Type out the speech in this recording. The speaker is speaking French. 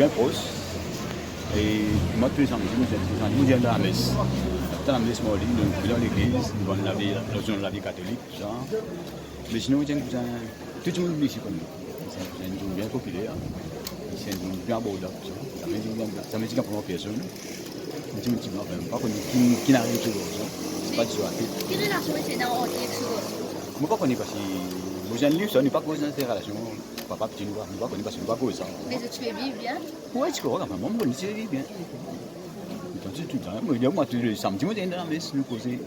bien proche. Et moi, tous les samedis, nous viens à la messe. Dans la messe, moi, nous dans l'église, nous allons la vie catholique, tout ça. Mais sinon, tout le monde ici comme nous. C'est une zone bien populaire. C'est une zone bien abordable. Ça me dit qu'à première personne, un petit peu, pas qui n'arrive toujours. C'est pas du tout à fait. Quelle relation est dans Je ne sais pas parce que vous avez un livre, ça n'est pas cause de ces relations. Papa, petit, nous ne pas connaître parce que nous ne pas cause ça. Mais tu es bien? Oui, c'est correct. Enfin, moi, je vis bien. Tout le temps. Moi, tous les samedis, je viens dans la messe, nous causer.